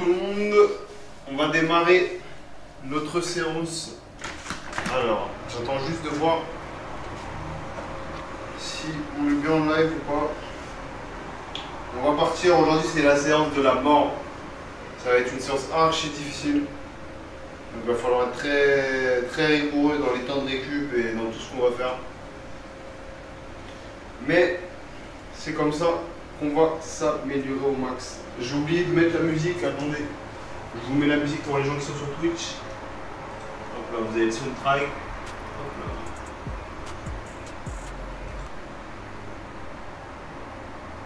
tout le monde. On va démarrer notre séance. Alors, j'attends juste de voir si on est bien en live ou pas. On va partir. Aujourd'hui, c'est la séance de la mort. Ça va être une séance archi difficile. Donc, il va falloir être très rigoureux dans les temps de récup et dans tout ce qu'on va faire. Mais c'est comme ça qu'on va s'améliorer au max. J'ai oublié de mettre la musique, attendez. Je vous mets la musique pour les gens qui sont sur Twitch. Hop là, vous avez le soundtrack. Hop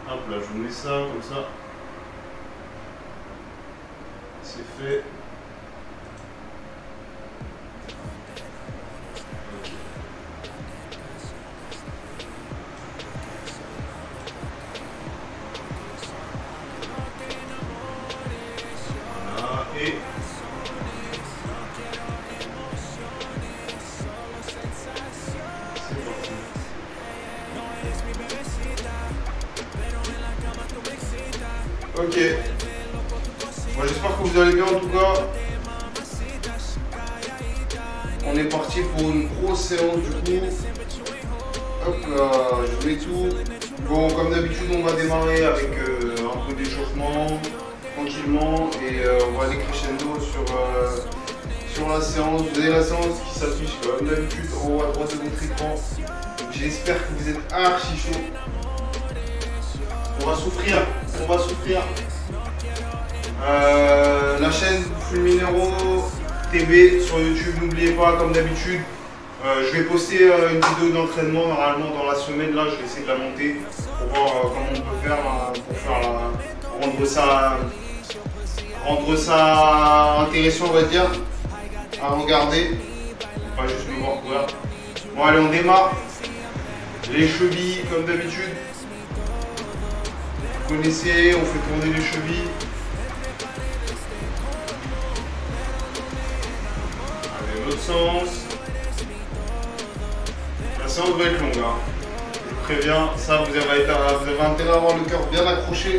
là. Hop là, je vous mets ça comme ça. C'est fait. Et c'est parti. Ok. Moi j'espère que vous allez bien en tout cas. On est parti pour une grosse séance du coup. Hop là, je mets tout. Bon, comme d'habitude on va démarrer avec un peu d'échauffement. Tranquillement et on va aller crescendo sur la séance. Vous avez la séance qui s'affiche comme d'habitude en haut à droite de votre écran. J'espère que vous êtes archi chaud. On va souffrir, on va souffrir. La chaîne Fulminero TV sur YouTube, n'oubliez pas comme d'habitude. Je vais poster une vidéo d'entraînement normalement dans la semaine. Là, je vais essayer de la monter pour voir comment on peut faire pour rendre ça intéressant, on va dire, à regarder, pas juste me voir courir. Bon allez, on démarre. Les chevilles comme d'habitude. Vous connaissez, on fait tourner les chevilles. Allez, l'autre sens. La séance va être longue, hein. Je préviens, ça vous avez intérêt à avoir le cœur bien accroché.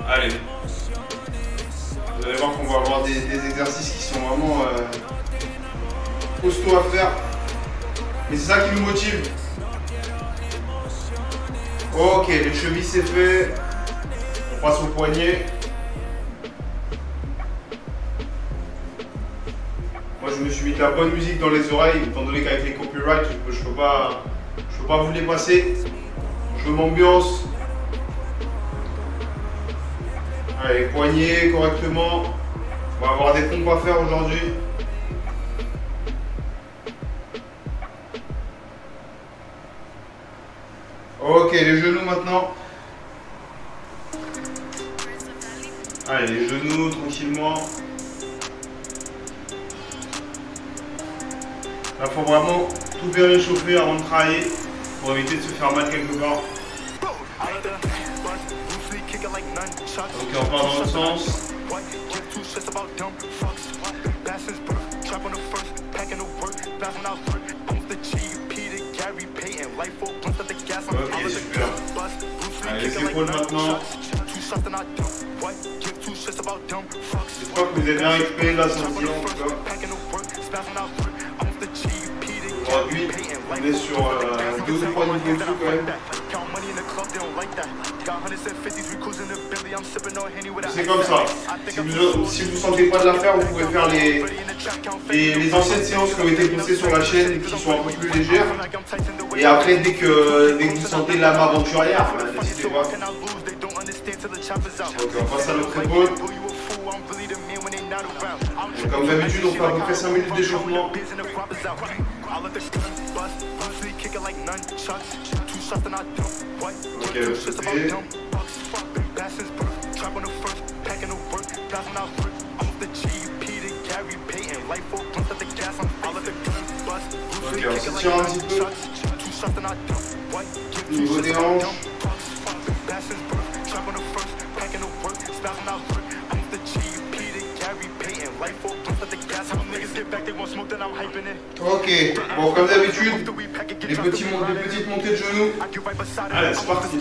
Allez, vous allez voir qu'on va avoir des exercices qui sont vraiment costauds à faire. Mais c'est ça qui nous motive. Ok, les chevilles c'est fait. On passe au poignet. Moi je me suis mis de la bonne musique dans les oreilles, étant donné qu'avec les copyrights, je peux pas vous les passer. Je m'ambiance. Allez, poignets correctement. On va avoir des pompes à faire aujourd'hui. Ok, les genoux maintenant. Allez, les genoux tranquillement. Là, il faut vraiment tout bien réchauffer avant de travailler pour éviter de se faire mal quelque part. Ok, on part dans l'autre sens. Ok, super. Allez, les épaules maintenant. J'espère que vous avez bien récupéré la sensation en tout cas. Aujourd'hui, on est sur 2 ou 3 niveaux dessus quand même. C'est comme ça. Si vous ne sentez pas de la faire, vous pouvez faire les anciennes séances qui ont été postées sur la chaîne qui sont un peu plus légères. Et après, dès que vous sentez l'âme aventurière, n'hésitez pas. Ok, on passe à notre épaule. Et comme d'habitude, on fait à peu près 5 minutes d'échauffement. Ok, le sauté. Ok, on s'étire un petit peu. Au niveau des hanches. Ok, on Ok, bon comme d'habitude, les petites montées de genoux. Allez, c'est parti.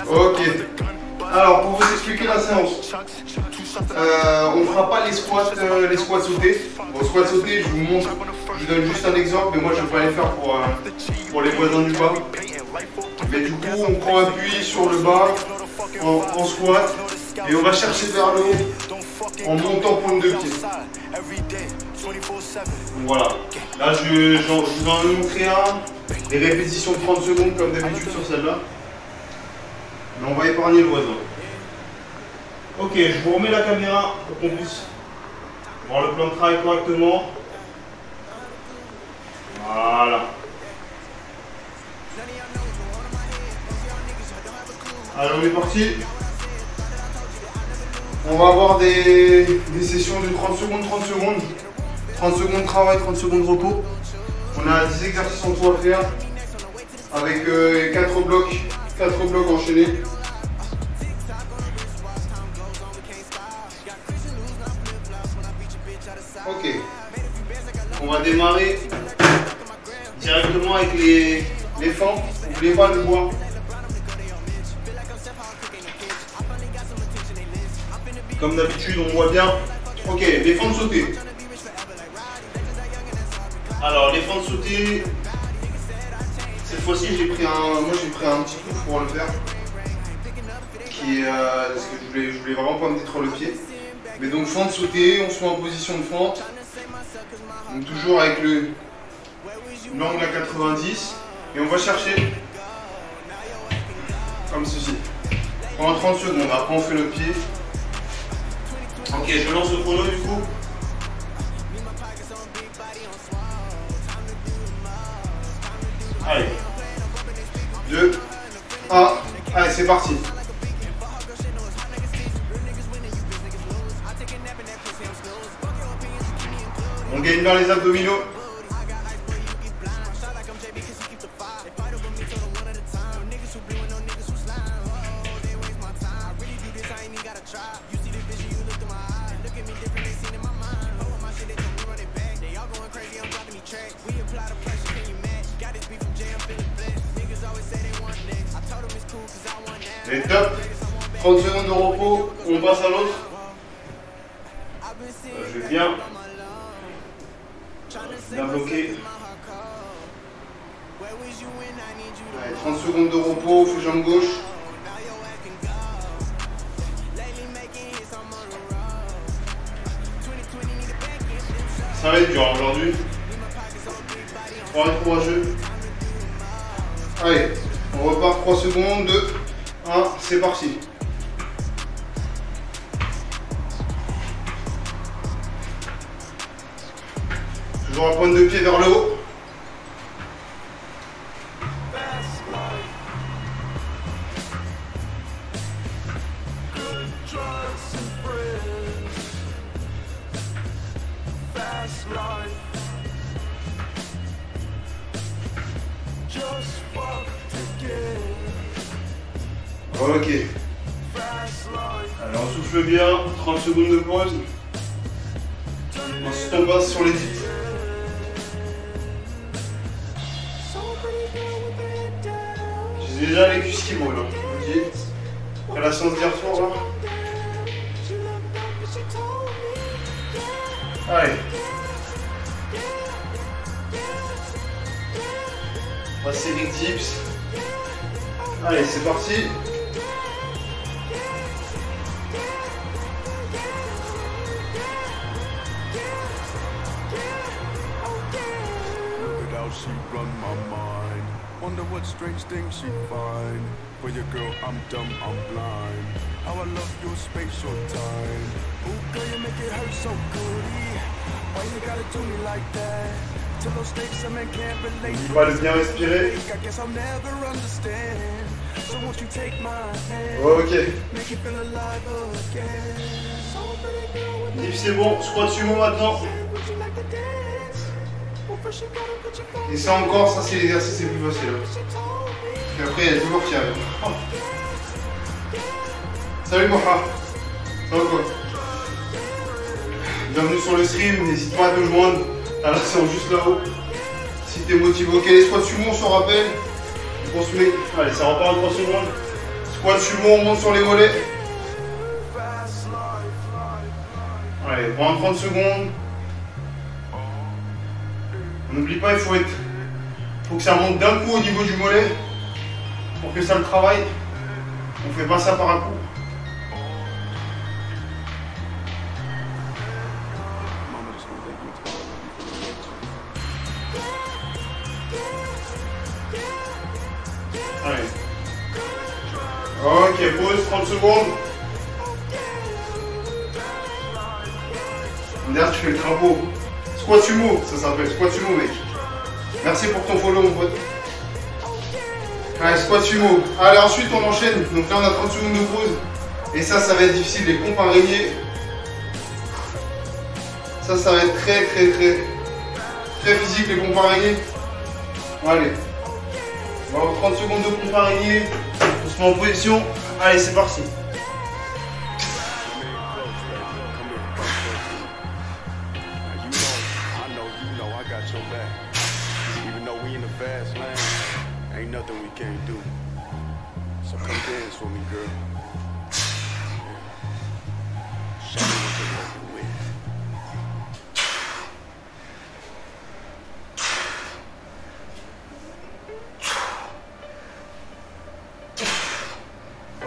Ok. Alors pour vous expliquer la séance, on ne fera pas les squats sautés. Bon, squats sautés, je vous montre, je vous donne juste un exemple, mais moi je ne vais pas les faire pour les voisins du bas. Mais du coup, on prend appui sur le bas en squat et on va chercher vers le haut en montant pointe de pied. Voilà. Là, je vous en ai montré un, les répétitions de 30 secondes comme d'habitude sur celle-là. Mais on va épargner le voisin. Ok, je vous remets la caméra pour qu'on puisse voir le plan de travail correctement. Voilà. Allez, on est parti. On va avoir des sessions de 30 secondes, 30 secondes. 30 secondes de travail, 30 secondes de repos. On a 10 exercices en tout à faire avec 4 blocs enchaînés. Ok. On va démarrer directement avec les fentes. N'oubliez pas le bois. Comme d'habitude, on voit bien. Ok, les fentes sautées. Alors, les fentes sautées, cette fois-ci, j'ai pris un petit coup pour le faire. Parce que je voulais vraiment pas me détruire le pied. Mais donc, fente sautée, on se met en position de fente. Donc, toujours avec l'angle à 90. Et on va chercher comme ceci. Pendant 30 secondes, après on fait le pied. Ok, je lance le chrono du coup. Allez. 2, 1. Allez, c'est parti. On gagne dans les abdominaux. Et top. 30 secondes de repos, on passe à l'autre. Je vais bien bloquer. Allez, 30 secondes de repos, fais jambe gauche. Ça va être dur aujourd'hui. On va être courageux. Allez, on repart 3 secondes, 2, 1, c'est parti. Toujours la pointe de pied vers le haut. Ok. Alors on souffle bien, 30 secondes de pause. Ensuite on passe sur les dips. J'ai déjà les cuisses qui brûlent, je vous dis. Après la séance d'hier soir là. Allez. On va passer les dips. Allez, c'est parti. She run my mind. Wonder what strange things she find. For your girl, I'm dumb, I'm blind. How I love your space, your time. Ooh, girl, you make it hurt so goody. Why you gotta do me like that? To those stakes, a man can't relate. On va le bien respirer. I guess I'll never understand. Ok. Div c'est bon, squat sumo maintenant. Et ça encore, ça c'est l'exercice le plus facile. Et après il y a toujours qui arrive. Oh. Salut Moha. Ça va quoi? Bienvenue sur le stream, n'hésite pas à te joindre. La réaction juste là-haut. Si t'es motivé. Ok, les squats sumo on se rappelle. On se met. Allez, ça repart en 3 secondes. Squat sumo, on monte sur les mollets. Allez, pendant 30 secondes. N'oublie pas, il faut que ça monte d'un coup au niveau du mollet. Pour que ça le travaille. On fait pas ça par un coup. Allez. Ok, pause, 30 secondes. D'ailleurs, tu fais le crapaud. Squat sumo, ça s'appelle squat sumo, mec. Merci pour ton follow, mon pote. Allez, squat sumo. Allez, ensuite, on enchaîne. Donc là, on a 30 secondes de pause. Et ça va être difficile. Les pompes araignées. Ça va être très physique, les pompes araignées. Allez. On va avoir 30 secondes de pompe araignée. On se met en position. Allez, c'est parti.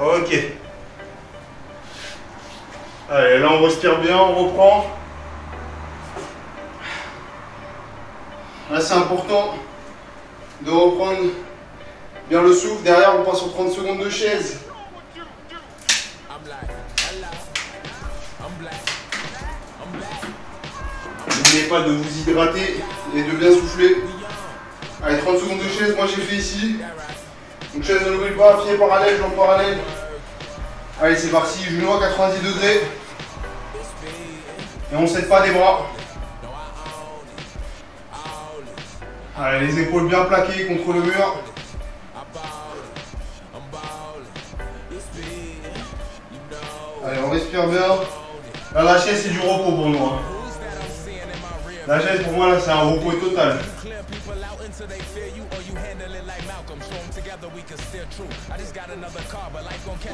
Ok. Allez, là on respire bien, on reprend. Là c'est important de reprendre bien le souffle. Derrière on passe sur 30 secondes de chaise. N'oubliez pas de vous hydrater et de bien souffler. Allez, 30 secondes de chaise, moi j'ai fait ici. Donc chaise, ne l'oublie pas, pied parallèle, jambe parallèle. Allez, c'est parti, genou à 90 degrés. Et on ne s'aide pas des bras. Allez, les épaules bien plaquées contre le mur. Allez, on respire bien. Là, la chaise, c'est du repos pour nous. Hein. La chaise, pour moi, là, c'est un repos total.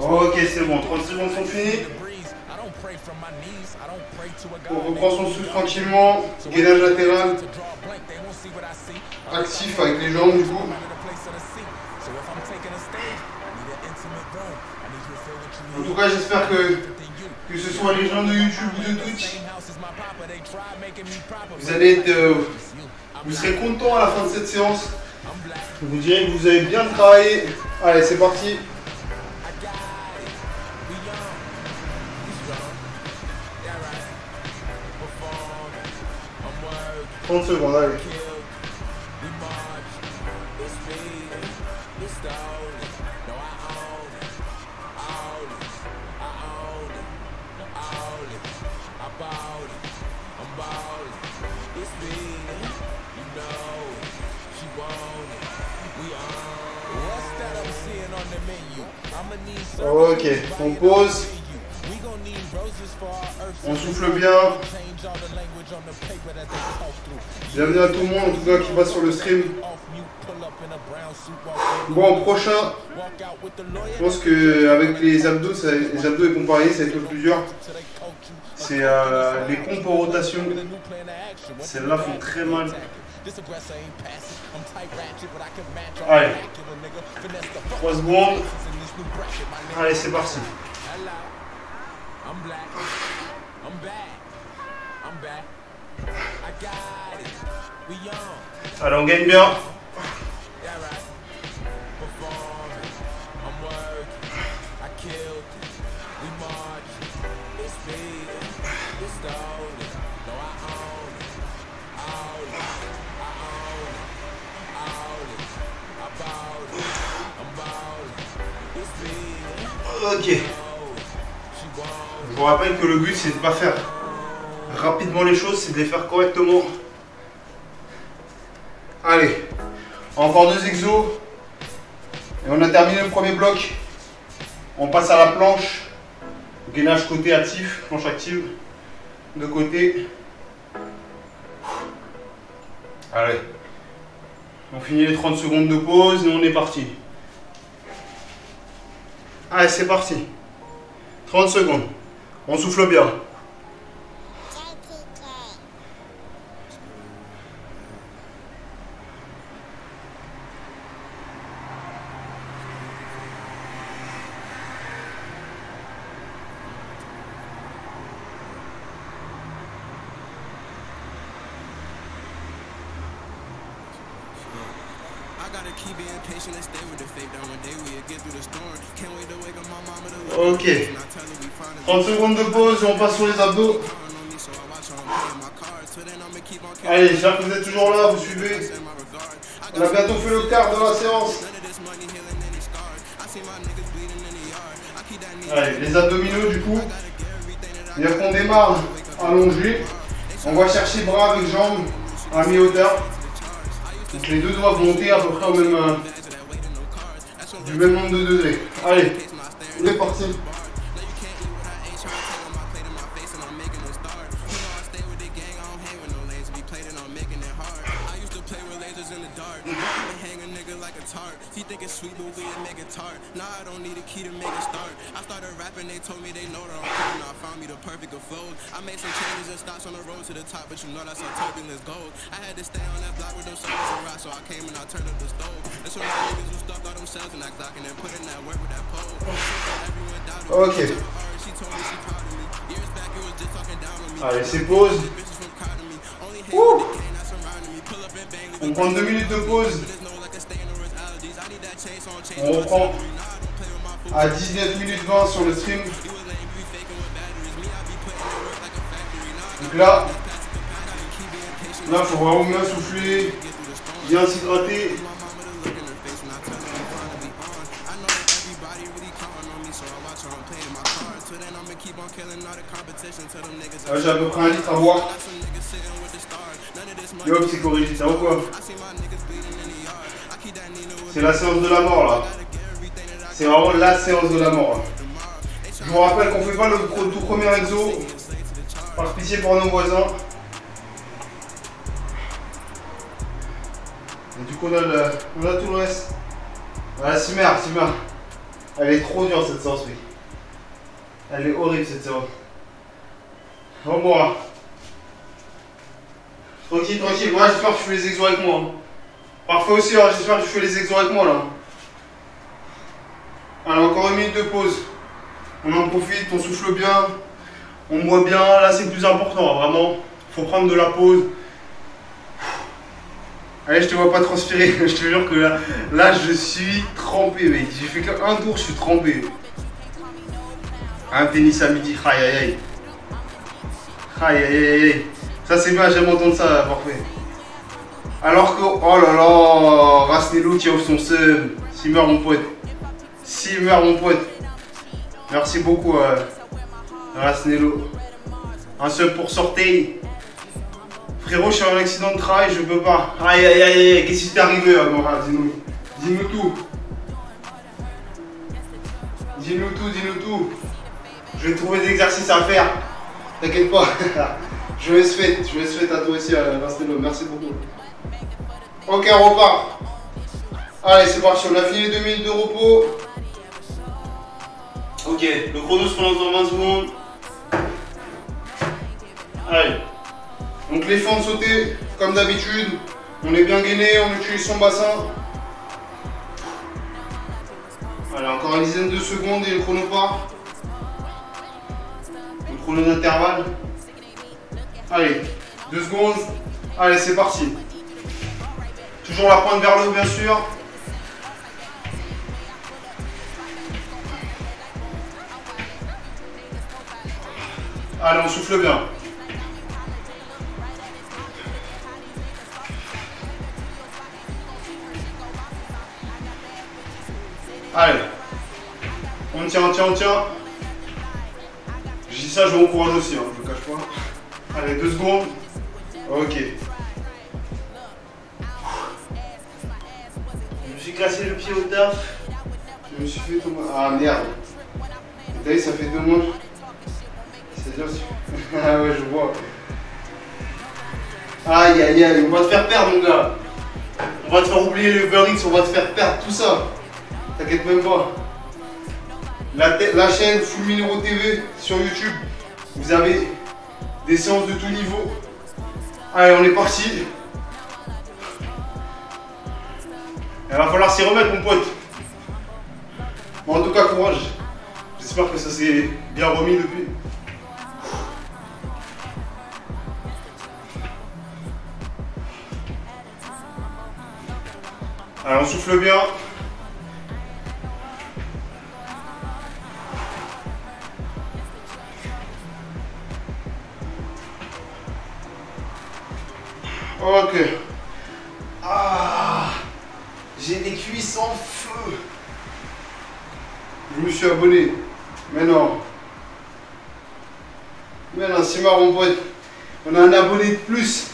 Ok, c'est bon, 30 secondes sont finies. On reprend son souffle tranquillement. Gainage latéral. Actif avec les jambes du coup. En tout cas, j'espère que ce soit les gens de YouTube ou de Twitch, vous serez contents à la fin de cette séance. Vous direz que vous avez bien travaillé. Allez, c'est parti. « 30 secondes, allez. Ok, on pose. On souffle bien. Bienvenue à tout le monde, en tout cas qui passe sur le stream. Bon, prochain, je pense qu'avec les abdos, et pompes araignées, ça va être le plus dur. C'est les pompes en rotation. Celles-là font très mal. Allez, 3 secondes. Allez, c'est parti. Allez, on gagne bien. Ok. Je vous rappelle que le but c'est de ne pas faire rapidement les choses, c'est de les faire correctement. Allez, encore 2 exos. Et on a terminé le premier bloc. On passe à la planche. Gainage côté actif, planche active. De côté. Allez. On finit les 30 secondes de pause et on est parti. Allez, c'est parti. 30 secondes. On souffle bien. Ok. 30 secondes de pause et on passe sur les abdos. Allez, j'espère que vous êtes toujours là, vous suivez. On a bientôt fait le quart de la séance. Allez, les abdominaux du coup. Bien qu'on démarre allongé, on va chercher bras avec jambes à mi-hauteur. Donc les deux doigts monter à peu près au même, du même nombre de degrés. Allez, on est parti. Ok. Allez, c'est pause. Ouh. On prend 2 minutes de pause. On reprend à 19 minutes 20 sur le stream. Donc là, il faut vraiment bien souffler, bien s'hydrater. J'ai à peu près 1 litre à boire. Yo, c'est corrigé, ça va quoi? C'est la séance de la mort là. C'est vraiment la séance de la mort. Je vous rappelle qu'on ne fait pas le tout premier exo. Par pitié pour nos voisins. Et du coup on a tout le reste. Voilà, Simer. Elle est trop dure cette séance, oui. Elle est horrible cette séance. Au revoir. Tranquille. Moi j'espère que tu fais les exos avec moi. Parfait aussi, hein, j'espère que tu fais les exos avec moi là. Allez, encore 1 minute de pause. On en profite, on souffle bien. On boit bien. Là c'est le plus important, vraiment. Faut prendre de la pause. Allez, je te vois pas transpirer. Je te jure que là je suis trempé, mec. J'ai fait qu'un tour, je suis trempé. Un tennis à midi, aïe. Aïe. Ça c'est bien, j'aime entendre ça, parfait. Alors que, oh là là, Rasnelo qui offre son seum. Simer mon pote. Merci beaucoup, Rasnelo. Un seum pour sortir. Frérot, je suis en accident de travail, je peux pas. Aïe, qu'est-ce qui t'est arrivé, Nora? Dis-nous tout. Dis-nous tout. Je vais trouver des exercices à faire. T'inquiète pas. Je vais se faire à toi aussi, Rasnelo. Merci beaucoup. Ok, on repart. Allez, c'est parti. On a fini les 2 minutes de repos. Ok, le chrono se relance dans 20 secondes. Allez. Donc les fentes sautées, comme d'habitude. On est bien gainé, on utilise son bassin. Allez, encore une dizaine de secondes et le chrono part. Le chrono d'intervalle. Allez, 2 secondes. Allez, c'est parti. Toujours la pointe vers le haut, bien sûr. Allez, on souffle bien. Allez, on On tient, on tient, on tient. Je dis ça, je m'encourage aussi, hein, je ne cache pas. Allez, 2 secondes. Ok. Je me suis cassé le pied au taf. Je me suis fait tomber. Ah merde. T'as vu, ça fait 2 mois. C'est-à-dire. Ah ouais, je vois. Aïe aïe aïe, on va te faire perdre, mon gars. On va te faire oublier le Uber Eats, on va te faire perdre tout ça. T'inquiète même pas. La chaîne Full Minero TV sur YouTube, vous avez des séances de tout niveau. Allez, on est parti. Il va falloir s'y remettre, mon pote. Bon, en tout cas, courage. J'espère que ça s'est bien remis depuis. Allez, on souffle bien. Ok. Ah, j'ai les cuisses en feu. Je me suis abonné. Mais non. Mais non, c'est marrant, mon pote. On a un abonné de plus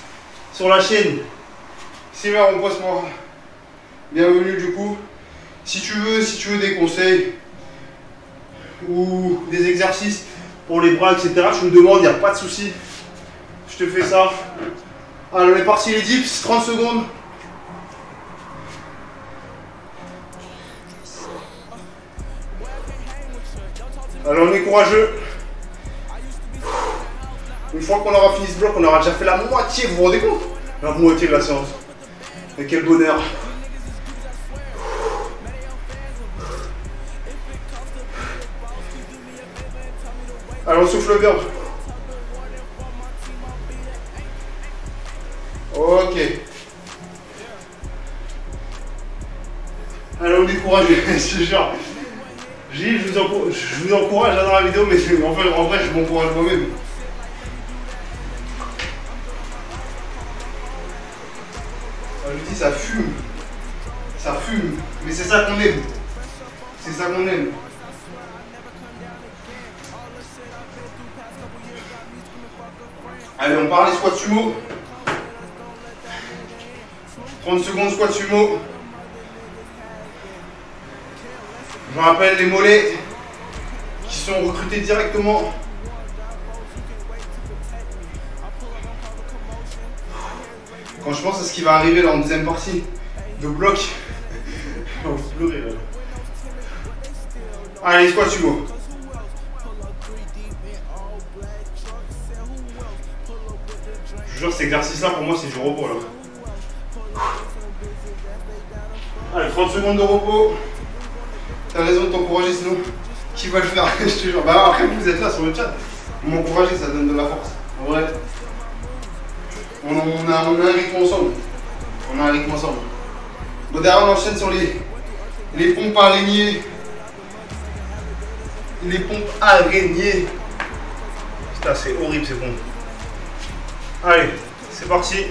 sur la chaîne. C'est marrant, mon pote, moi. Bienvenue du coup. Si tu veux des conseils ou des exercices pour les bras, etc., tu me demandes, il n'y a pas de souci. Je te fais ça. Allez, on est parti les dips, 30 secondes. Alors on est courageux. Une fois qu'on aura fini ce bloc, on aura déjà fait la moitié, vous vous rendez compte? La moitié de la séance. Et quel bonheur. Alors on souffle bien. Ok. Alors on est courageux, je te jure. Je vous encourage dans la vidéo, mais en vrai je m'encourage moi-même. Je vous dis, ça fume. Ça fume. Mais c'est ça qu'on aime. C'est ça qu'on aime. Allez, on parle des squats sumo. 30 secondes squat sumo. Je rappelle les mollets qui sont recrutés directement. Quand je pense à ce qui va arriver là en deuxième partie de bloc, on va pleurer là. Allez, squat sumo. Je vous jure, cet exercice là pour moi c'est du repos là. Allez, 30 secondes de repos. T'as raison de t'encourager, sinon qui va le faire? Je te jure. Bah après vous êtes là sur le chat, vous m'encouragez, ça donne de la force. En vrai, on a un rythme ensemble. On a un rythme ensemble. Bon, derrière on enchaîne sur les pompes araignées. Les pompes araignées. Putain, c'est horrible ces pompes. Allez, c'est parti.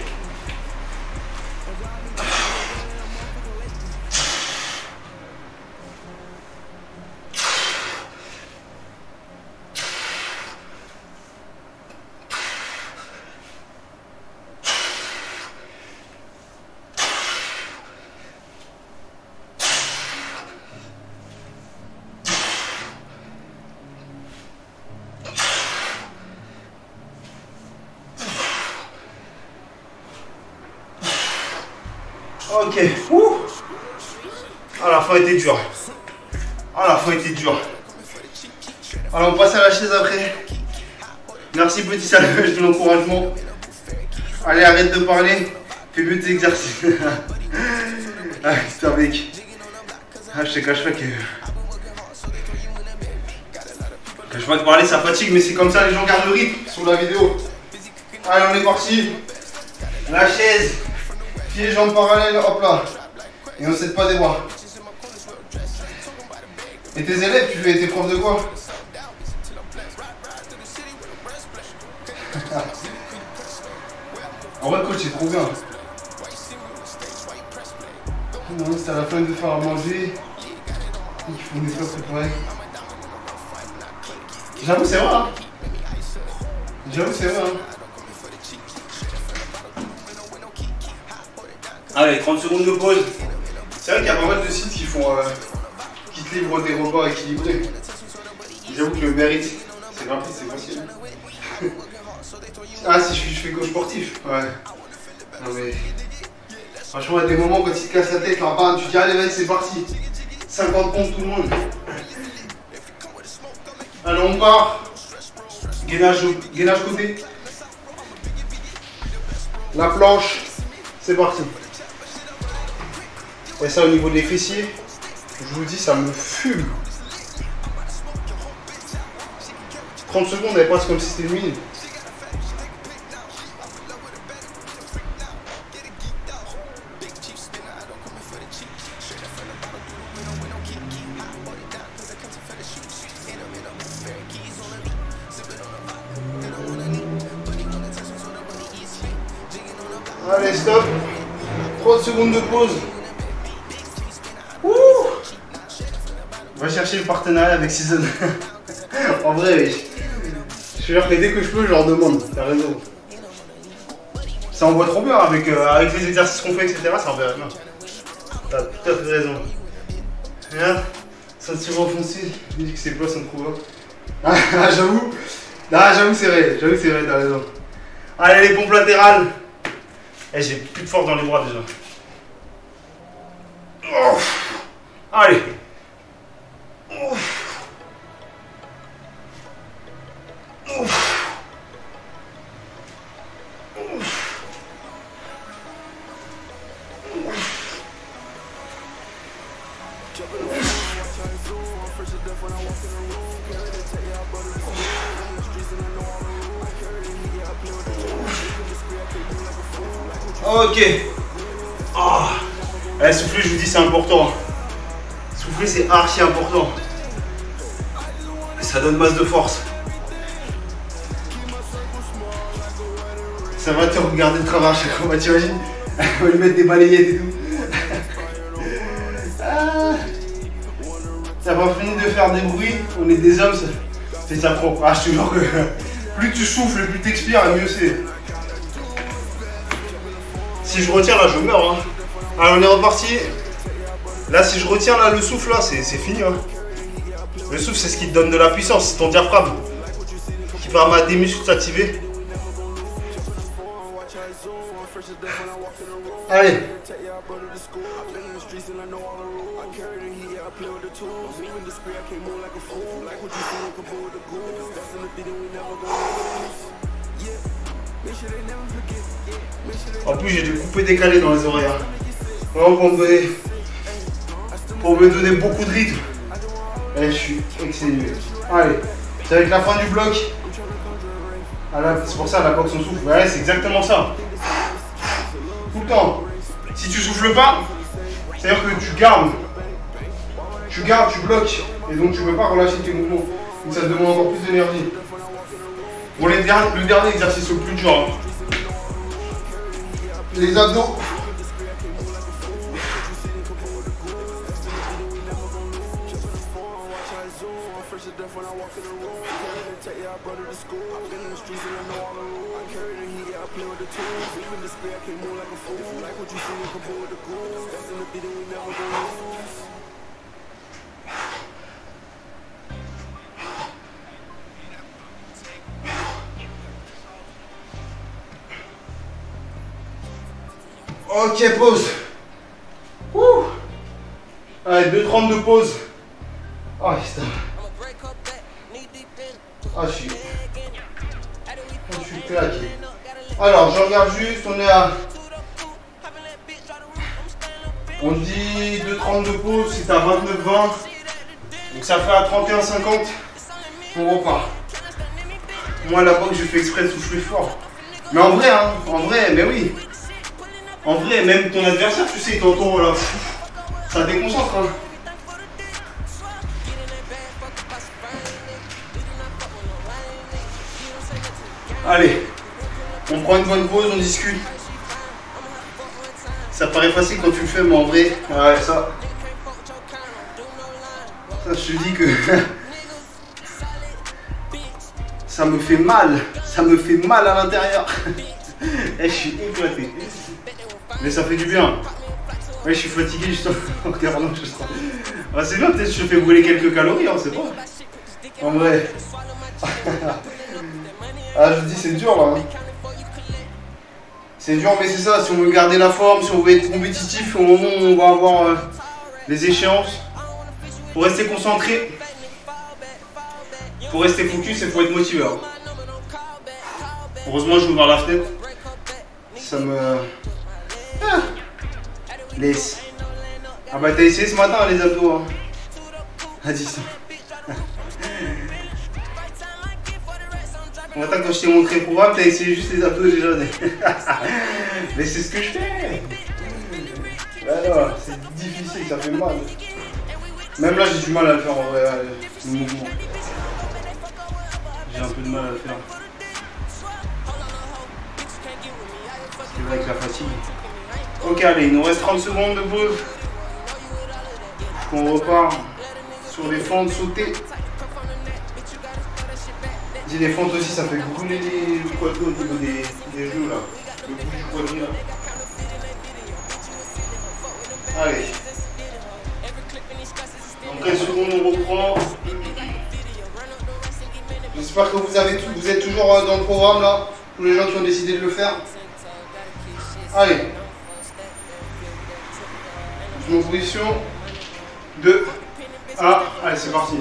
Ok, Ah, la fin était dure. Ah, la fin était dure. Alors on passe à la chaise après. Merci petit saluage de l'encouragement. Allez, arrête de parler. Fais mieux tes exercices. Ah, putain mec. Ah, je te cache pas que... Je vais te parler, ça fatigue, mais c'est comme ça, les gens gardent le rythme sur la vidéo. Allez, on est parti. La chaise. Pieds, jambes parallèles, hop là. Et on ne cède pas des bras. Et tes élèves, tu fais tes profs de quoi? En vrai, coach, c'est trop bien. Non, c'est à la fin de faire à manger. Ils font des plats préparés. J'avoue, c'est vrai. Hein. J'avoue, c'est vrai. Hein. Allez, 30 secondes de pause. C'est vrai qu'il y a pas mal de sites qui font qui te livrent des repas équilibrés. J'avoue que le mérite, c'est rapide, c'est facile. Ah, si je fais coach sportif. Ouais. Non mais. Franchement, il y a des moments quand il te casse la tête, là, bam, tu dis allez, vas-y, c'est parti. 50 pompes tout le monde. Allez, on part. Gainage côté. La planche. C'est parti. Et ça, au niveau des fessiers, je vous dis, ça me fume. 30 secondes, elle passe comme si c'était une minute. Allez, stop. 30 secondes de pause. Ouh. On va chercher le partenariat avec Season. En vrai, oui. Je suis sûr que dès que je peux, je leur demande. T'as raison. Ça envoie trop bien avec les exercices qu'on fait, etc. Ça envoie bien. T'as tout à fait raison. Regarde, ça te tire enfoncé. Je dis que c'est pas son trouve. Ah, j'avoue. Ah, j'avoue, c'est vrai. J'avoue, c'est vrai, t'as raison. Allez, les pompes latérales. Eh, j'ai plus de force dans les bras déjà. Oh. Allez. Oh. Oh. Ok. Oh. Eh, souffler, je vous dis, c'est important. Souffler, c'est archi important. Et ça donne masse de force. Ça va te regarder de travers chaque fois, t'imagines? On va lui mettre des balayettes et tout. Ah. Ça va finir de faire des bruits. On est des hommes, c'est ça propre. Ah, je te jure que plus tu souffles, plus tu expires, mieux c'est. Si je retiens là, je meurs. Hein. Alors on est reparti. Là, si je retiens là le souffle là, c'est fini. Hein. Le souffle, c'est ce qui te donne de la puissance, c'est ton diaphragme qui permet à des muscles de s'activer. Allez. En plus, j'ai des coupés décalés dans les oreilles. Hein. Vraiment pour me donner beaucoup de rythme. Et je suis exténué. Allez, c'est avec la fin du bloc. C'est pour ça la boxe on souffle. Ouais, c'est exactement ça. Tout le temps. Si tu souffles pas, c'est-à-dire que tu gardes, tu bloques. Et donc tu ne peux pas relâcher tes mouvements. Donc ça te demande encore plus d'énergie. Bon, le dernier exercice le plus dur. Hein. Les abdos. Ok, pause. Ouh. Allez, 2:30 de pause. Oh, putain. Ah, je suis claqué. Alors, je regarde juste, on est à... On dit 2:30 de pause, c'est à 29,20. Donc ça fait à 31,50. On repart. Moi, la boxe, je fais exprès de souffler fort. Mais en vrai, hein, mais oui. En vrai, même ton adversaire, tu sais, il t'entend là. Ça déconcentre, hein. Allez, on prend une bonne pause, on discute. Ça paraît facile quand tu le fais, mais en vrai, ouais, ça je te dis que ça me fait mal. Ça me fait mal à l'intérieur. Je suis éclaté. Mais ça fait du bien. Ouais, je suis fatigué juste en regardant tout ça. Ah, c'est bien, peut-être que je fais brûler quelques calories, on sait pas. En vrai. Ah, je dis, c'est dur là. Hein. C'est dur, mais c'est ça. Si on veut garder la forme, si on veut être compétitif au moment où on va avoir les échéances, pour rester concentré, pour rester focus, il faut être motivé. Hein. Heureusement, je vais ouvrir la fenêtre. Ça me. Ah. Laisse. Ah bah t'as essayé ce matin les abdos hein. À 10 ans. Ce matin quand je t'ai montré le programme, t'as essayé juste les abdos déjà. Mais c'est ce que je fais. Alors, c'est difficile, ça fait mal. Même là j'ai du mal à le faire en vrai, le mouvement. J'ai un peu de mal à le faire. C'est avec la fatigue. Ok, allez, il nous reste 30 secondes de pause. On repart sur les fentes sautées. Dis les fentes aussi, ça fait brûler le quadri au niveau des genoux là. Le bout du quadri là. Allez. Dans 15 secondes, on reprend. J'espère que vous êtes toujours dans le programme là. Pour les gens qui ont décidé de le faire. Allez. Je mets en position. 2, 1, allez c'est parti.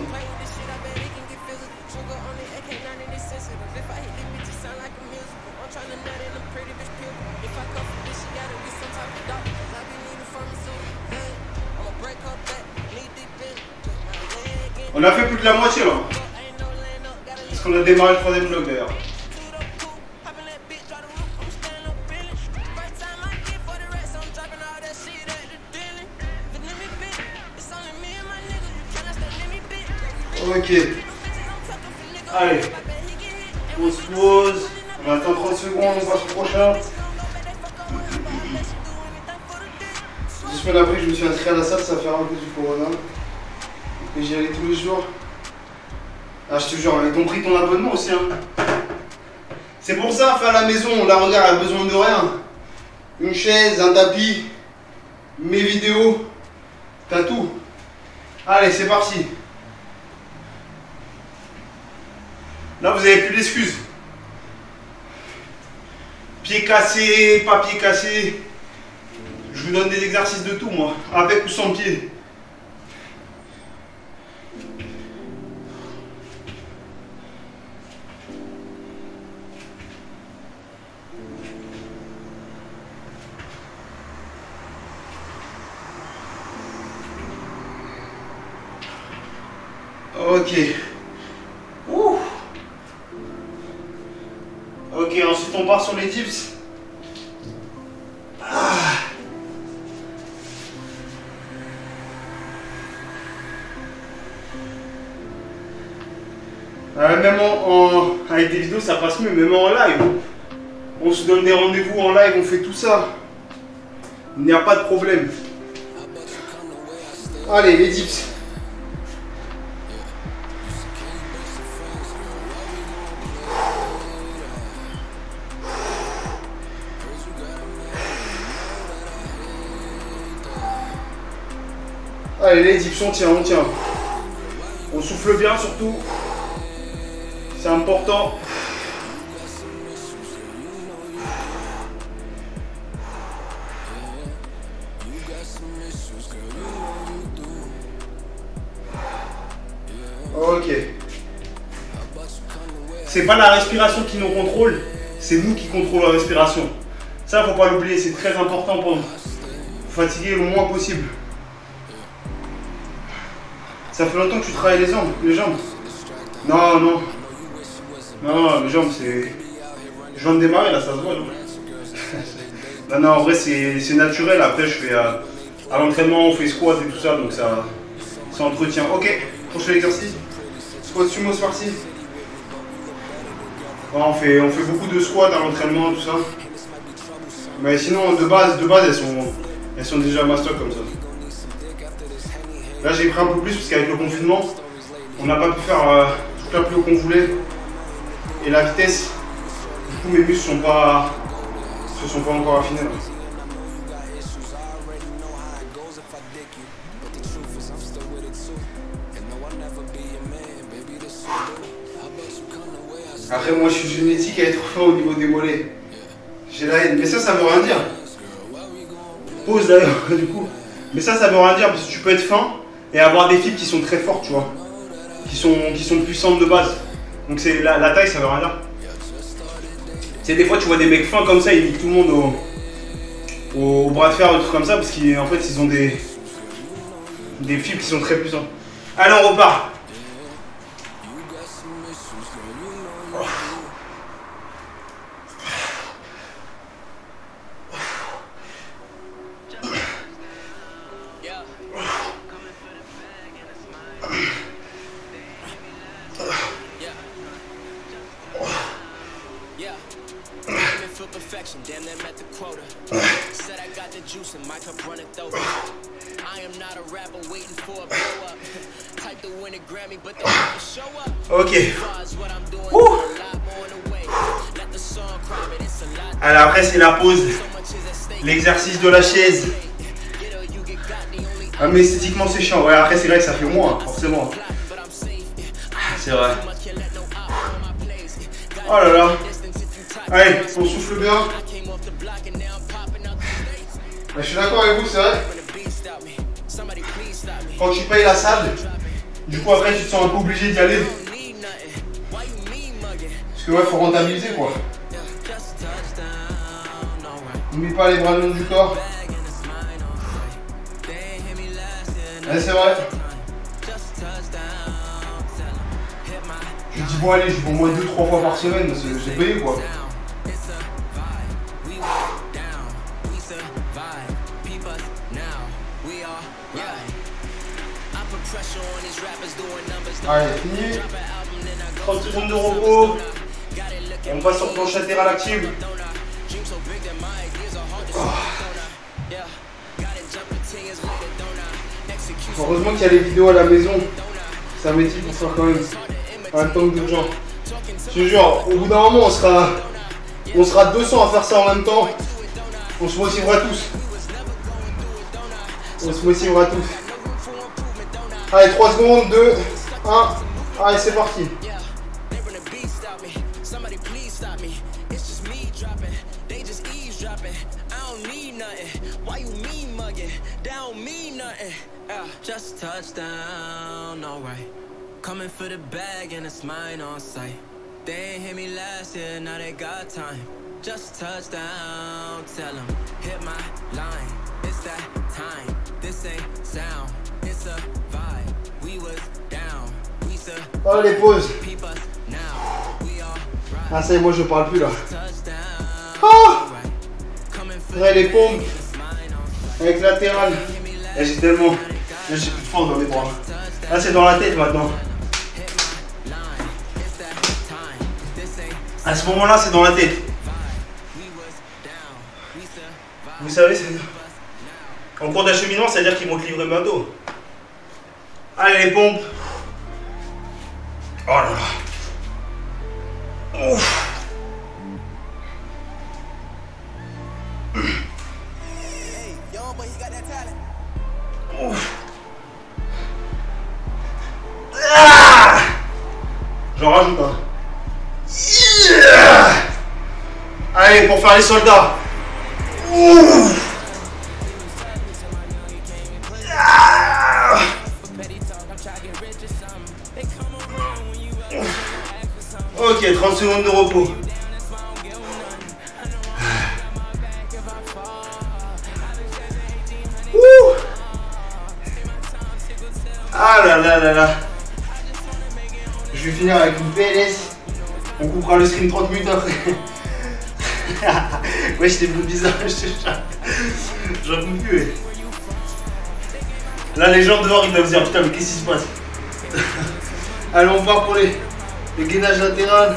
On a fait plus de la moitié là. Parce qu'on a démarré le 3e bloc d'ailleurs. Ok. Allez. Pause. On attend 30 secondes, on passe au prochain. 2 semaines après, je me suis inscrit à la salle, ça va faire un peu du corona. Et j'y allais tous les jours. Ah, je te jure, avec ton prix, ton abonnement aussi. Hein. C'est pour ça, faire à la maison, la regarde, elle a besoin de rien. Une chaise, un tapis, mes vidéos, t'as tout. Allez, c'est parti. Là, vous n'avez plus d'excuses. Pied cassé, pas pied cassé. Je vous donne des exercices de tout, moi. Avec ou sans pied. Ok. Ouh. Ok, ensuite on part sur les dips. Ah. Même avec des vidéos ça passe mieux, même en live. On se donne des rendez-vous en live, on fait tout ça. Il n'y a pas de problème. Allez, les dips. Allez, les dips, on tient, on tient. On souffle bien surtout. C'est important. Ok. C'est pas la respiration qui nous contrôle, c'est nous qui contrôlons la respiration. Ça, faut pas l'oublier, c'est très important pour nous. Faut fatiguer le moins possible. Ça fait longtemps que tu travailles les jambes. Non, non. Non, les jambes, c'est... Je viens de démarrer, là, ça se voit. Non, non, en vrai, c'est naturel. Après, je fais... à l'entraînement, on fait squat et tout ça, donc ça entretient. Ok, prochain exercice. Squat sumo, c'est parti. Ouais, on fait beaucoup de squats à l'entraînement, tout ça. Mais sinon, de base, elles sont déjà master comme ça. Là, j'ai pris un peu plus parce qu'avec le confinement, on n'a pas pu faire toute la plio qu'on voulait. et la vitesse. Du coup, mes muscles sont pas, se sont pas encore affinés. Là. Après, moi, je suis génétique à être fin au niveau des mollets. J'ai la haine. Mais ça veut rien dire. Pause d'ailleurs, du coup. Mais ça veut rien dire parce que tu peux être fin et avoir des fibres qui sont très fortes, tu vois. Qui sont puissantes de base. Donc c'est la taille, ça veut rien dire. C'est des fois, tu vois des mecs fins comme ça, ils niquent tout le monde au bras de fer, des trucs comme ça, parce qu'en fait, ils ont des fibres qui sont très puissantes. Allez, on repart. Ok. Alors après c'est la pause, l'exercice de la chaise. Ah mais esthétiquement c'est chiant. Ouais, après c'est vrai que ça fait moins, forcément. C'est vrai. Oh là là. Allez, on souffle bien. Je suis d'accord avec vous, c'est vrai. Quand tu payes la salle, du coup après tu te sens un peu obligé d'y aller. Parce que ouais, faut rentabiliser quoi. N'oublie pas les bras le long du corps. Ouais, c'est vrai. Je dis bon allez, je vais au moins 2-3 fois par semaine, parce que j'ai payé quoi. Allez, fini. 30 secondes de repos. On passe sur planche latérale active. Oh. Heureusement qu'il y a les vidéos à la maison. Ça m'étire pour faire quand même un temps de gens. Je te jure, au bout d'un moment, on sera 200 à faire ça en même temps. On se motivera tous. On se motivera tous. Allez, 3 secondes, 2, 1. Allez, c'est parti. Just touchdown, alright. Coming for the bag and it's mine on sight. They ain't hit me last year, now they got time. Just touchdown, tell them, hit my line. It's that time, this ain't sound, it's a vibe. We was down, we survived. Oh les pauses. Ah ça y est, moi je parle plus là. Ah ouais, les pompes avec latéral. Là j'ai tellement... Là j'ai plus de force dans les bras. Là c'est dans la tête maintenant. À ce moment là c'est dans la tête. Vous savez c'est... En cours d'acheminement c'est à dire qu'ils vont te livrer bientôt. Allez les pompes. Oh là là. Ouf. Ouf. Ah. J'en rajoute un. Yeah. Allez, pour faire les soldats. Ouf. Ah. Ok, 30 secondes de repos. Ah là là là là. Je vais finir avec une PLS. On coupera le stream 30 minutes après. Ouais, j'étais plus bizarre, je te jure. J'en peux plus. Ouais. Là, les gens dehors, ils doivent dire putain, mais qu'est-ce qui se passe? Allez, on part pour les gainages latérales.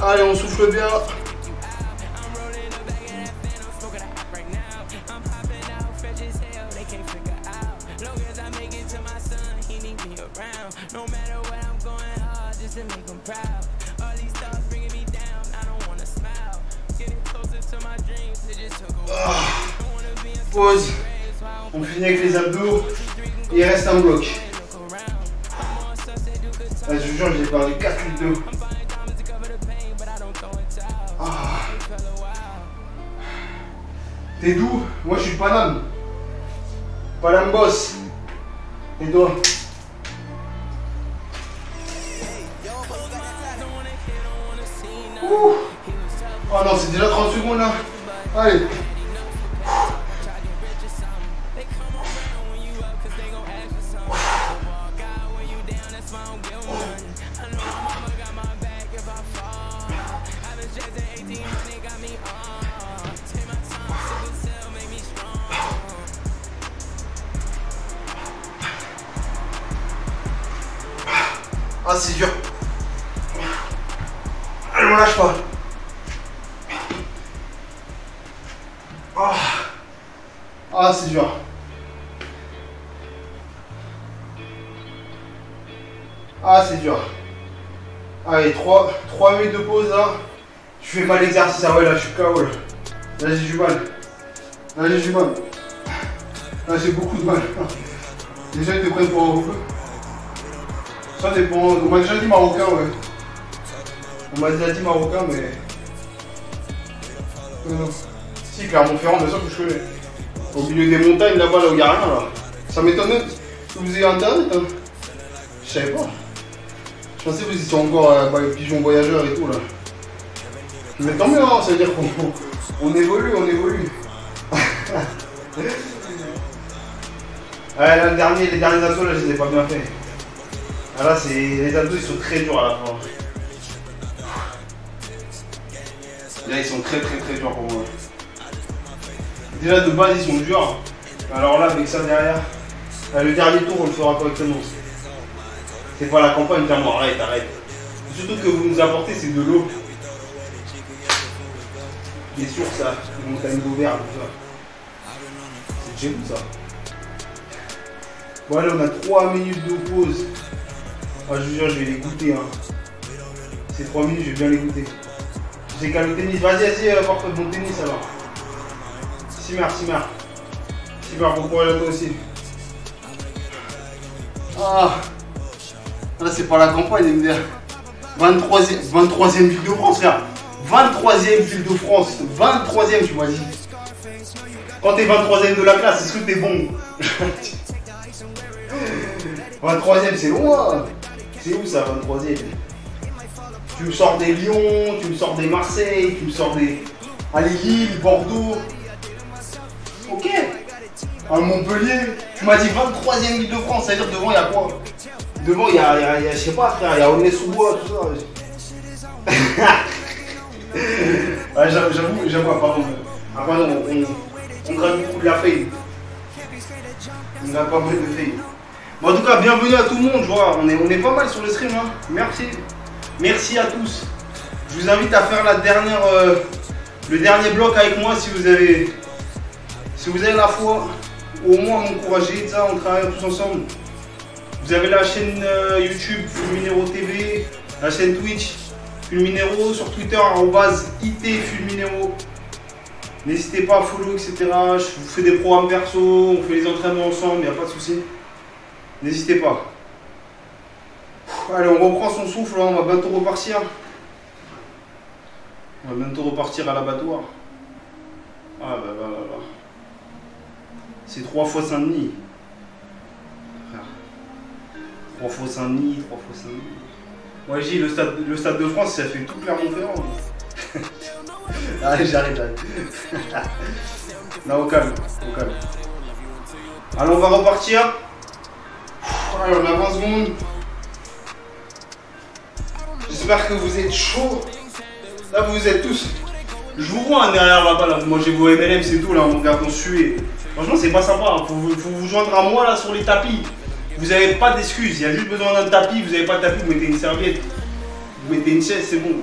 Allez, on souffle bien. around. No matter what, I'm going hard just to make them proud. All these stars bringing me down, I don't wanna smile. Getting closer to my dreams, it just took a while. Pause. On finit avec les abdos. Il reste un bloc. Ah, je vous jure, j'ai perdu 4 litres d'eau. Ah. T'es d'où? Moi je suis Paname. Paname boss. Et toi? Ouh. Oh non, c'est déjà 30 secondes là. Allez. Ah, c'est dur. Allez, on lâche pas. Ah, c'est dur. Ah, c'est dur. Allez, 3 minutes de pause là. Je fais pas l'exercice. Ah ouais, là, je suis KO là. Là, j'ai du mal. Là, j'ai du mal. Là, j'ai beaucoup de mal. Les gens, ils te prennent pour un rouleau. Ça dépend. On m'a déjà dit marocain, ouais. On m'a déjà dit marocain, mais. Non. Si, Clermont-Ferrand, bien sûr que je connais. Au milieu des montagnes, là-bas, là où il n'y a rien, là. Ça m'étonne que vous ayez internet, hein. Je savais pas. Je pensais que vous étiez encore les pigeons voyageurs et tout, là. Mais tant mieux, hein, ça veut dire qu'on évolue, on évolue. Ouais, là, les derniers abdos, là, je les ai pas bien fait. Ah, là, les abdos, ils sont très durs à la fin. Là, ils sont très durs pour moi. Déjà, de base, ils sont durs. Alors là, avec ça derrière, le dernier tour, on le fera correctement. C'est pas la campagne, clairement. Arrête. Surtout que vous nous apportez, c'est de l'eau. Les sources, ça. Les montagnes d'Auvergne, tout ça. C'est chez vous, ça. Bon, allez, on a 3 minutes de pause. Ah, je vous jure, je vais les goûter. Hein. Ces 3 minutes, je vais bien les goûter. J'ai qu'à le tennis. Vas-y, apporte mon tennis alors. Simer, bon courage à toi aussi. Ah, là, c'est pas la campagne, il me dit. 23e ville de France, frère. 23e ville de France. 23e, tu m'as dit. Quand t'es 23e de la classe, est-ce que t'es bon? 23e, c'est loin. C'est où ça, 23e? Tu me sors des Lyon, tu me sors des Marseille, tu me sors des. Allez, Lille, Bordeaux. Ok. À Montpellier. Tu m'as dit 23e ville de France, ça veut dire devant il y a quoi? Devant il y a je sais pas, frère, il y a Aulnay-sous-Bois, tout ça. Ouais, j'avoue, pardon. Ah, pardon, on gratte beaucoup de la fame. On n'a pas mal de fame. Bon, en tout cas, bienvenue à tout le monde, je vois, on est pas mal sur le stream, hein. Merci à tous. Je vous invite à faire le dernier bloc avec moi si vous avez la foi. Au moins m'encourager, ça, on travaille tous ensemble. Vous avez la chaîne YouTube Fulminero TV, la chaîne Twitch Fulminero, sur Twitter @itfulminero. N'hésitez pas à follow, etc. Je vous fais des programmes perso, on fait les entraînements ensemble, il n'y a pas de souci. N'hésitez pas. Allez, on reprend son souffle, là, on va bientôt repartir. On va bientôt repartir à l'abattoir. Ah bah là. C'est 3 fois Saint-Denis. 3 fois Saint-Denis. Ouais, j'ai le stade de France, ça fait tout Clermont-Ferrand. Allez, j'arrête. Non, au calme. Allez, on va repartir. Alors, on a 20 secondes. J'espère que vous êtes chauds. Là, vous êtes tous. Je vous vois derrière là-bas, là. Vous mangez vos MLM, c'est tout, là. On regarde on suer. Franchement, c'est pas sympa. Hein. Faut vous joindre à moi, là, sur les tapis. Vous n'avez pas d'excuses. Il y a juste besoin d'un tapis. Vous n'avez pas de tapis, vous mettez une serviette. Vous mettez une chaise, c'est bon.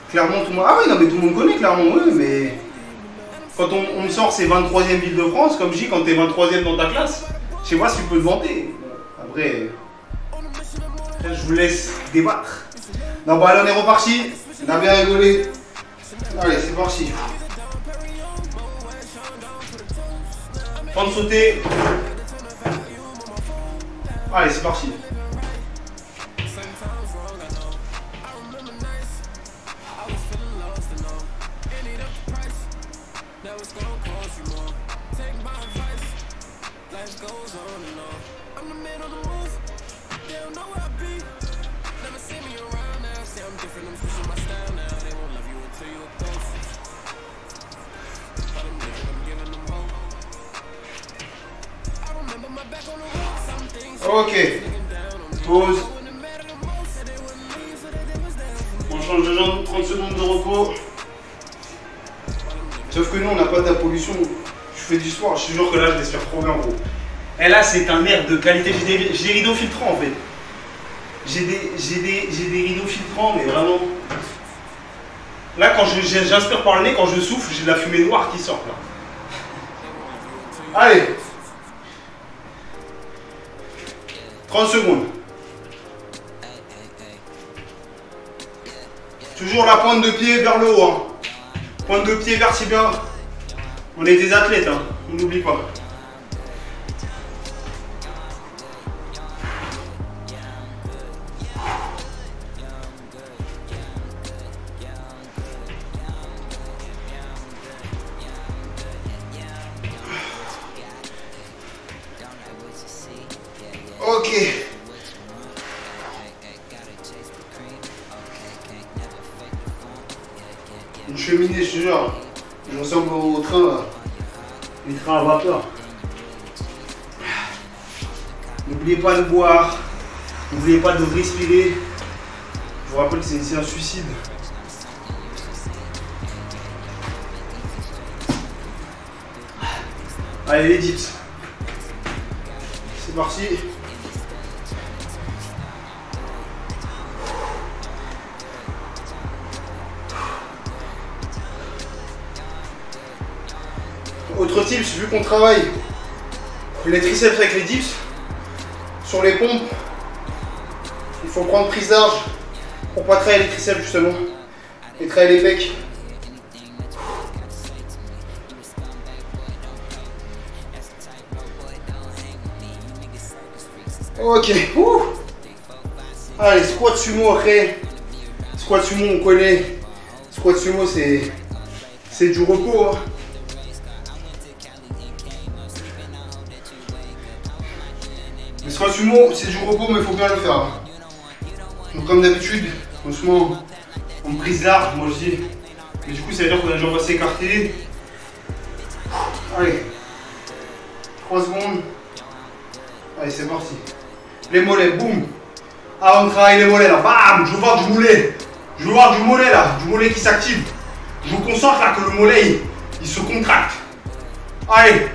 Clermont, tout le monde. Ah oui, non, mais tout le monde connaît Clermont, oui, mais. Quand on me sort, c'est 23e ville de France. Comme je dis, quand t'es 23e dans ta classe, je sais pas si tu peux te vanter. Après, Je vous laisse débattre. Non, bon, allez, on est reparti. On a bien rigolé. Allez, c'est parti. Fin de sauter. Allez, c'est parti. Ok, pause. On change de jambe, 30 secondes de repos. Sauf que nous, on n'a pas de la pollution. Je fais du sport, je te jure que là, je vais se faire trop bien, gros. Et là, c'est un air de qualité. J'ai des rideaux filtrants, en fait. J'ai des rideaux filtrants, mais vraiment. Là, quand j'inspire par le nez, quand je souffle, j'ai de la fumée noire qui sort, là. Allez. 30 secondes. Toujours la pointe de pied vers le haut. Hein. Pointe de pied verticale. On est des athlètes, hein. On n'oublie pas. Ok. Une cheminée, je te jure. Je ressemble au train là. Les trains à vapeur. N'oubliez pas de boire. N'oubliez pas de respirer. Je vous rappelle que c'est un suicide. Allez les dips. C'est parti. Autre tips, vu qu'on travaille les triceps avec les dips, sur les pompes, il faut prendre prise large pour pas travailler les triceps justement et travailler les pecs. Ok, ouh. Allez, squat sumo après. Squat sumo on connaît. Squat sumo c'est du repos. Hein. Le squat sumo c'est du repos mais il faut bien le faire. Hein. Donc comme d'habitude, on se met en prise large, moi je dis. Mais du coup ça veut dire qu'on a les jambes assez écartées. Allez, 3 secondes. Allez, c'est parti. Les mollets, boum. Ah, on travaille les mollets là. Bam. Je veux voir du mollet. Je veux voir du mollet là. Du mollet qui s'active. Je vous concentre là que le mollet il se contracte. Allez.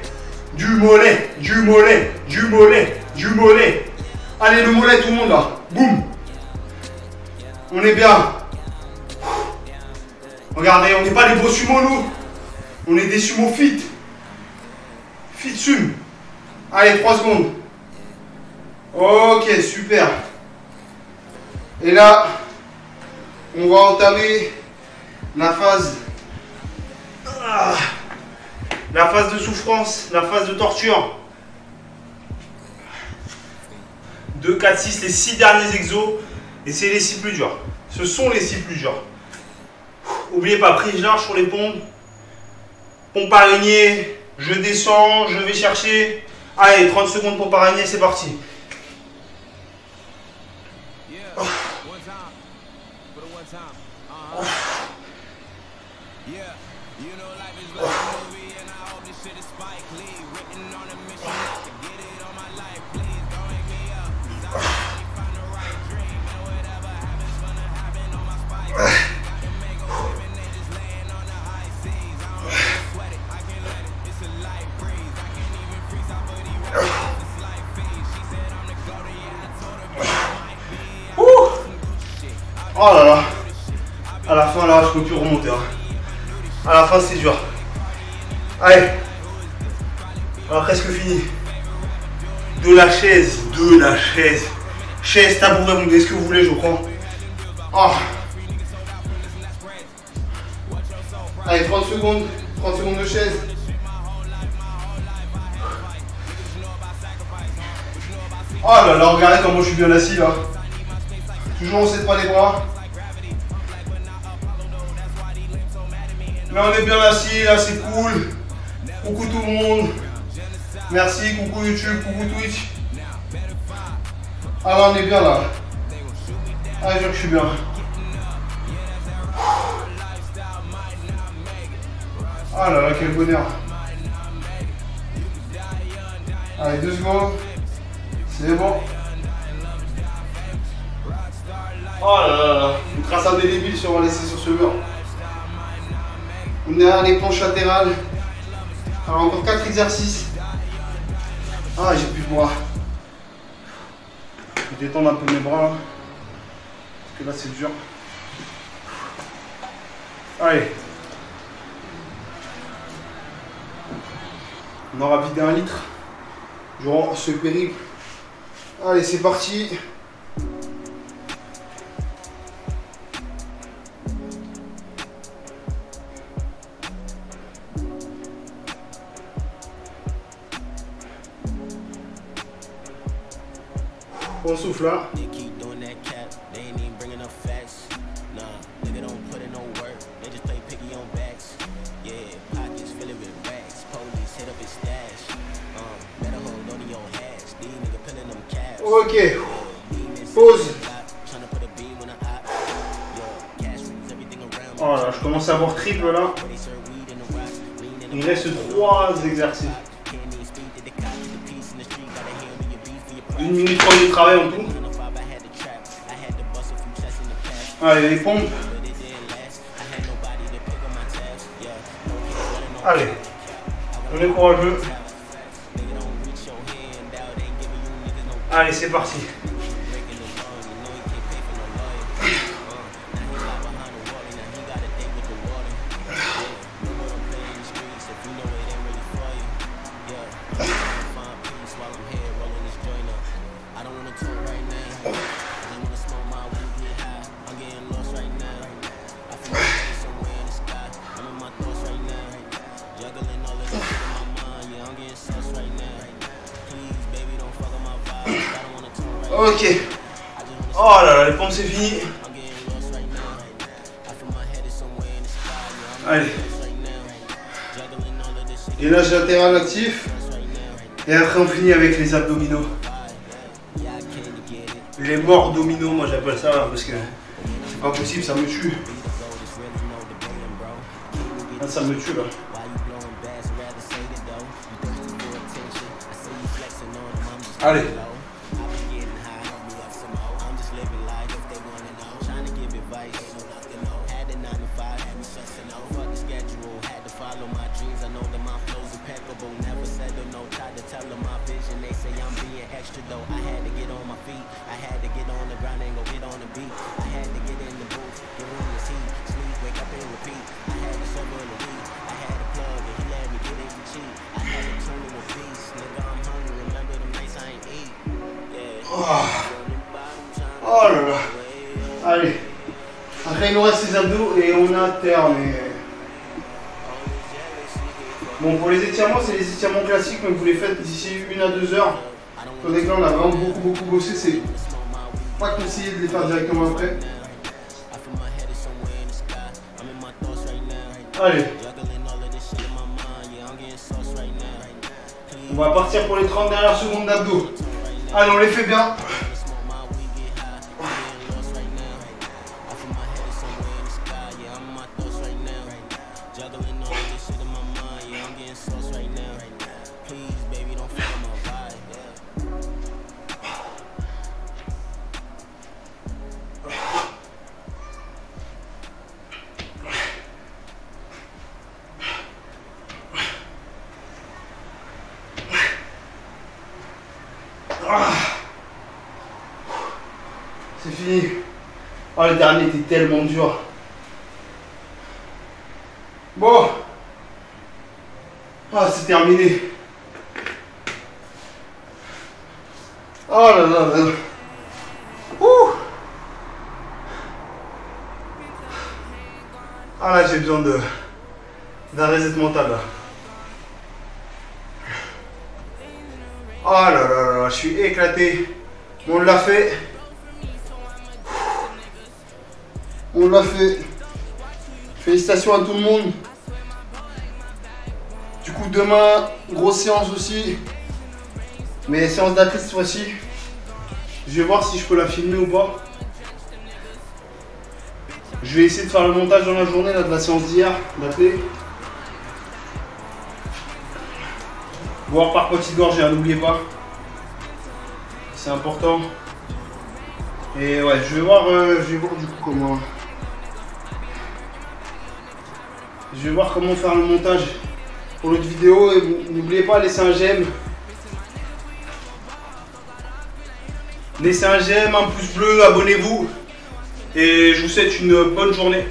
Du mollet. Du mollet. Du mollet. Du mollet. Allez, le mollet, tout le monde là. Boum. On est bien. Regardez, on n'est pas des beaux sumo nous. On est des sumo fit. Fit sum. Allez, 3 secondes. Ok, super. Et là, on va entamer la phase de souffrance, la phase de torture. 2, 4, 6, les 6 derniers exos. Et c'est les 6 plus durs. Ce sont les 6 plus durs. N'oubliez pas, prise large sur les pompes. Pompe araignée. Je descends, je vais chercher. Allez, 30 secondes pompe araignée, c'est parti. Oh là là, à la fin là je peux plus remonter hein. À la fin c'est dur. Allez, on a presque fini. De la chaise, Chaise, tabouret, vous me dites ce que vous voulez, je prends. Oh. Allez, 30 secondes de chaise. Oh là là, regardez comment je suis bien assis là. Toujours on s'aide pas les bras. Mais on est bien assis là, c'est cool. Coucou tout le monde. Merci, coucou YouTube, coucou Twitch. Ah là on est bien là. Ah je jure que je suis bien. Ah là là quel bonheur. Allez 2 secondes. C'est bon. Oh là là là. Une trace indélébile si on va laisser sur ce mur. On est derrière les planches latérales. Alors encore 4 exercices. Ah j'ai plus de bras. Je vais détendre un peu mes bras là. Parce que là c'est dur. Allez. On aura vidé 1 litre durant ce périple. Allez c'est parti. On souffle là. Ok. Pause. Oh là, je commence à avoir triple là. Il reste 3 exercices. 1 minute 30 de travail en tout. Allez, les pompes. Allez, on est courageux. Allez, c'est parti. Ok. Oh là là, les pompes c'est fini. Allez. Et là j'ai latéral actif. Et après on finit avec les abdominaux. Les morts dominos, moi j'appelle ça parce que c'est pas possible, ça me tue. Là, ça me tue là. Allez. Oh là là. Allez. Après il nous reste les abdos et on a terminé. Bon pour les étirements c'est les étirements classiques mais vous les faites d'ici 1 à 2 heures. Tandis que là on a vraiment beaucoup bossé, c'est pas conseillé de les faire directement après. Allez. On va partir pour les 30 dernières secondes d'abdos. Allez on les fait bien. C'est fini. Oh le dernier était tellement dur. Bon. Ah c'est terminé. Oh là là là. Ah là, j'ai besoin d'un reset mental là. Oh là là là, je suis éclaté. On l'a fait. On l'a fait. Félicitations à tout le monde. Du coup, demain, grosse séance aussi. Mais séance d'athlète cette fois-ci. Je vais voir si je peux la filmer ou pas. Je vais essayer de faire le montage dans la journée là, de la séance d'hier d'athlète. Boire par petite gorgée, n'oubliez pas. C'est important. Et ouais, je vais voir du coup comment. Je vais voir comment faire le montage pour l'autre vidéo. Et n'oubliez pas, laissez un j'aime. Laissez un j'aime, un pouce bleu, abonnez-vous. Et je vous souhaite une bonne journée.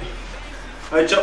Allez, ciao.